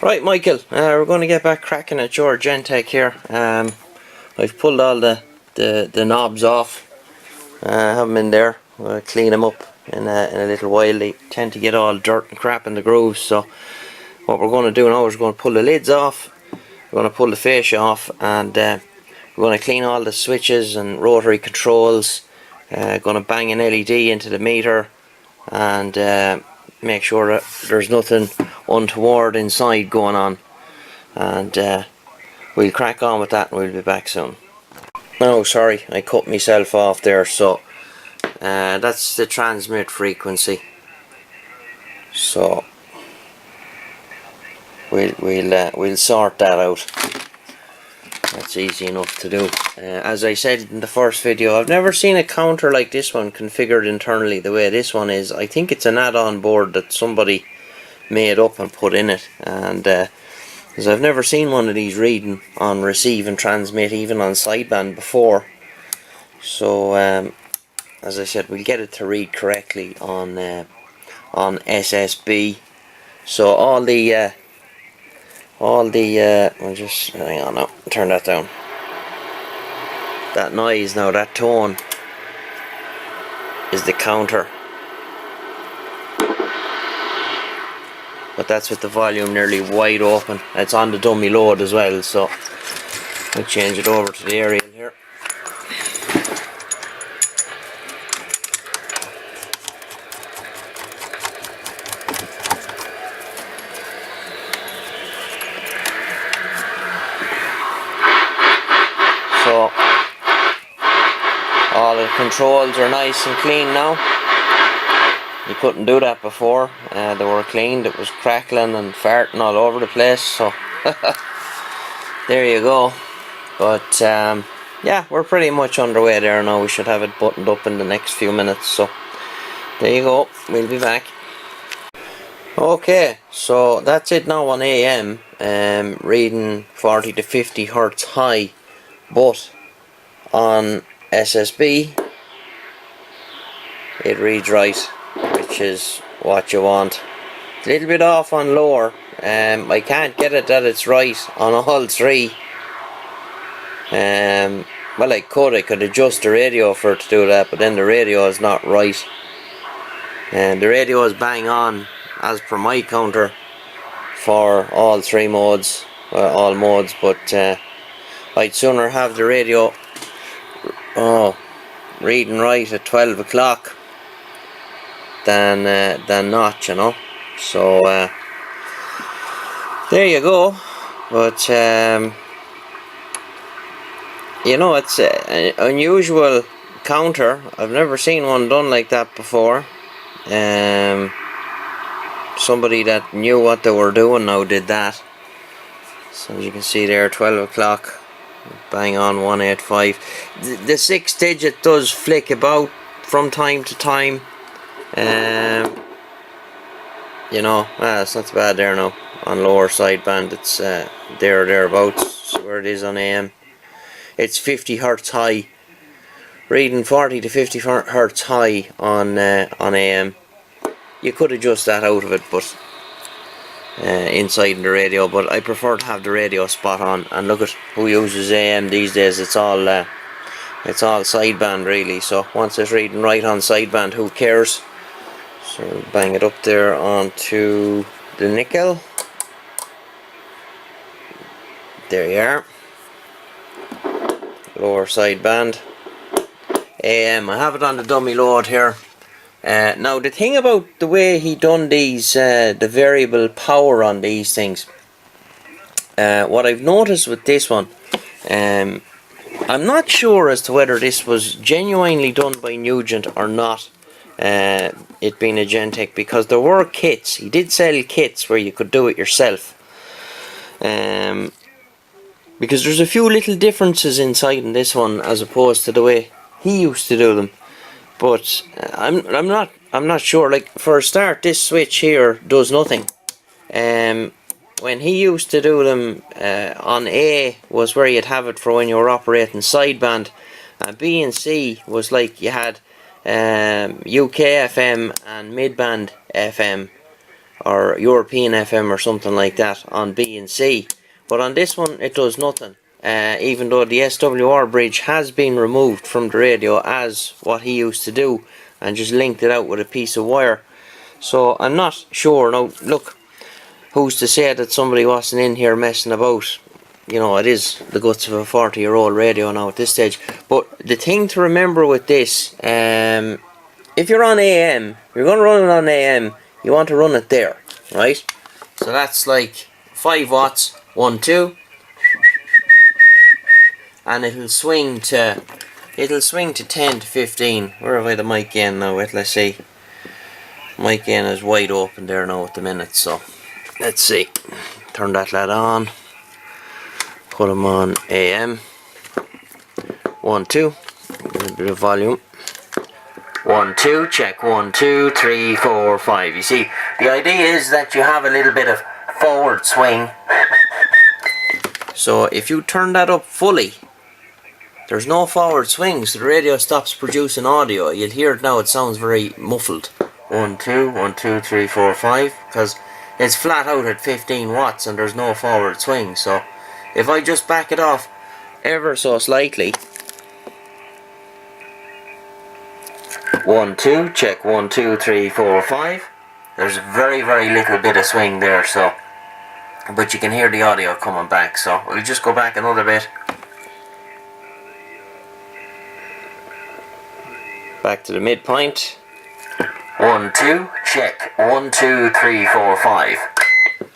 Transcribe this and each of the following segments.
Right, Michael, we're going to get back cracking at your Gentech here. I've pulled all the knobs off. Have them in there. We'll clean them up in a little while. They tend to get all dirt and crap in the grooves. So what we're going to do now is we're going to pull the lids off. We're going to pull the fascia off, and we're going to clean all the switches and rotary controls. Going to bang an LED into the meter and make sure that there's nothing untoward inside going on, and we'll crack on with that and we'll be back soon. Oh, sorry, I cut myself off there. So that's the transmit frequency, so we'll sort that out. That's easy enough to do. As I said in the first video, I've never seen a counter like this one configured internally the way this one is. I think it's an add-on board that somebody made up and put in it, and because I've never seen one of these reading on receive and transmit, even on sideband before. So as I said, we'll get it to read correctly on SSB. So I'll just hang on now, turn that down. That noise now, that tone is the counter, but that's with the volume nearly wide open. It's on the dummy load as well, so I'll change it over to the aerial here. So all the controls are nice and clean now. You couldn't do that before. They were cleaned. It was crackling and farting all over the place. So there you go. But yeah, we're pretty much underway there now. We should have it buttoned up in the next few minutes. So there you go. We'll be back. Okay, so that's it now on AM. Reading 40 to 50 hertz high. But on SSB it reads right, which is what you want. A little bit off on lower. I can't get it that it's right on all three. Well, I could adjust the radio for it to do that, but then the radio is not right. And the radio is bang on as per my counter for all three modes, all modes, but I'd sooner have the radio reading right at 12 o'clock than not, you know. So there you go. But you know, it's an unusual counter. I've never seen one done like that before. Somebody that knew what they were doing now did that. So as you can see there, 12 o'clock. Bang on 185. The 6 digit does flick about from time to time. You know, it's not too bad there now. On lower sideband, it's there or thereabouts where it is on AM. It's 50 hertz high. Reading 40 to 50 hertz high on AM. You could adjust that out of it, but inside in the radio, but I prefer to have the radio spot on. And look at who uses AM these days. It's all sideband really. So once it's reading right on sideband, who cares? So bang it up there onto the nickel. There you are. Lower sideband. AM. I have it on the dummy load here. Now the thing about the way he done these, the variable power on these things, what I've noticed with this one, I'm not sure as to whether this was genuinely done by Nugent or not, it being a Gentech, because there were kits. He did sell kits where you could do it yourself, because there's a few little differences inside in this one as opposed to the way he used to do them. But I'm not sure. Like, for a start, this switch here does nothing. When he used to do them on A was where you'd have it for when you were operating sideband, and B and C was like you had UK FM and midband FM, or European FM or something like that on B and C. But on this one it does nothing. Even though the SWR bridge has been removed from the radio as what he used to do, and just linked it out with a piece of wire. So I'm not sure. Now look, who's to say that somebody wasn't in here messing about? You know, it is the guts of a 40-year-old radio now at this stage. But the thing to remember with this, if you're on AM, you're going to run it on AM, you want to run it there, right? So that's like 5 watts, 1, 2, and it'll swing to 10 to 15. Where have I the mic gain now? Wait, let's see. Mic gain is wide open there now at the minute, so let's see. Turn that lad on. Put him on AM. 1, 2. A little bit of volume. 1, 2. Check 1, 2, 3, 4, 5. You see, the idea is that you have a little bit of forward swing. So if you turn that up fully, there's no forward swing, so the radio stops producing audio. You'll hear it now, it sounds very muffled. 1, 2, 1, 2, 3, 4, 5, because it's flat out at 15 watts and there's no forward swing. So if I just back it off ever so slightly, 1, 2, check 1, 2, 3, 4, 5, there's a very, very little bit of swing there, so, but you can hear the audio coming back. So we'll just go back another bit. Back to the midpoint. 1, 2, check 1, 2, 3, 4, 5.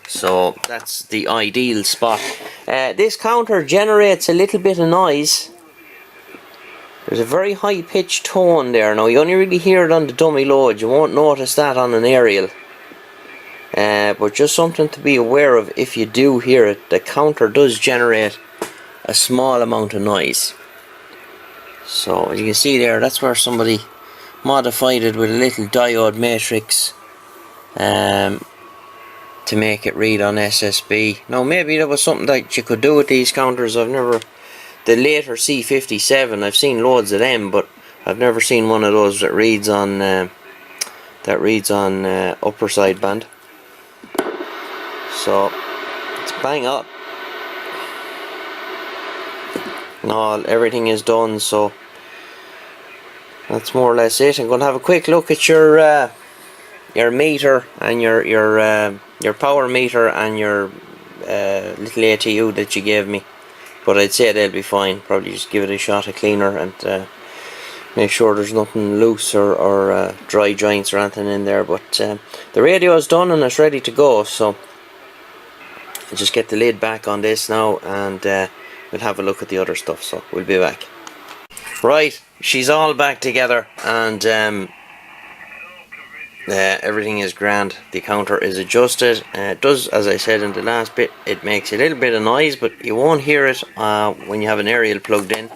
So that's the ideal spot. This counter generates a little bit of noise. There's a very high pitched tone there. Now you only really hear it on the dummy load. You won't notice that on an aerial. But just something to be aware of if you do hear it. The counter does generate a small amount of noise. So as you can see there, that's where somebody modified it with a little diode matrix to make it read on SSB. Now maybe there was something that you could do with these counters. I've never, the later C57, I've seen loads of them, but I've never seen one of those that reads on upper sideband. So it's bang up. No, everything is done, so that's more or less it. I'm going to have a quick look at your meter and your power meter and your little ATU that you gave me, but I'd say they'll be fine. Probably just give it a shot of cleaner and make sure there's nothing loose or dry joints or anything in there. But the radio is done and it's ready to go, so I'll just get the lid back on this now and we'll have a look at the other stuff. So we'll be back. Right, she's all back together and everything is grand. The counter is adjusted. It does, as I said in the last bit, it makes a little bit of noise, but you won't hear it when you have an aerial plugged in.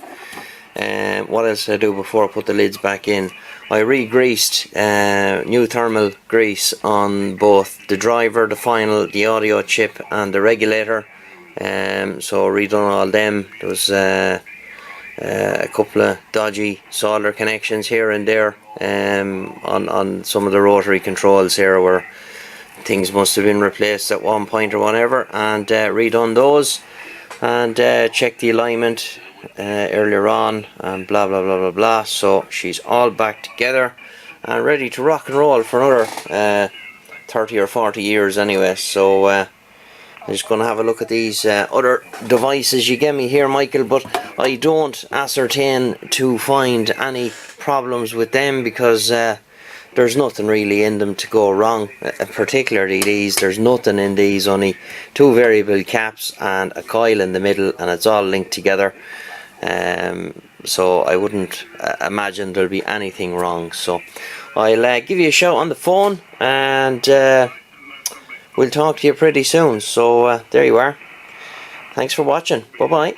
What else did I do before I put the lids back in? I re-greased new thermal grease on both the driver, the final, the audio chip and the regulator. So redone all them. There was a couple of dodgy solder connections here and there on some of the rotary controls here where things must have been replaced at one point or whatever, and redone those and checked the alignment earlier on and blah blah blah blah blah. So she's all back together and ready to rock and roll for another 30 or 40 years anyway. So I'm just going to have a look at these other devices you gave me here, Michael, but I don't ascertain to find any problems with them because there's nothing really in them to go wrong, particularly these. There's nothing in these, only two variable caps and a coil in the middle, and it's all linked together. So I wouldn't imagine there'll be anything wrong. So I'll give you a shout on the phone and we'll talk to you pretty soon. So there you are. Thanks for watching. Bye bye.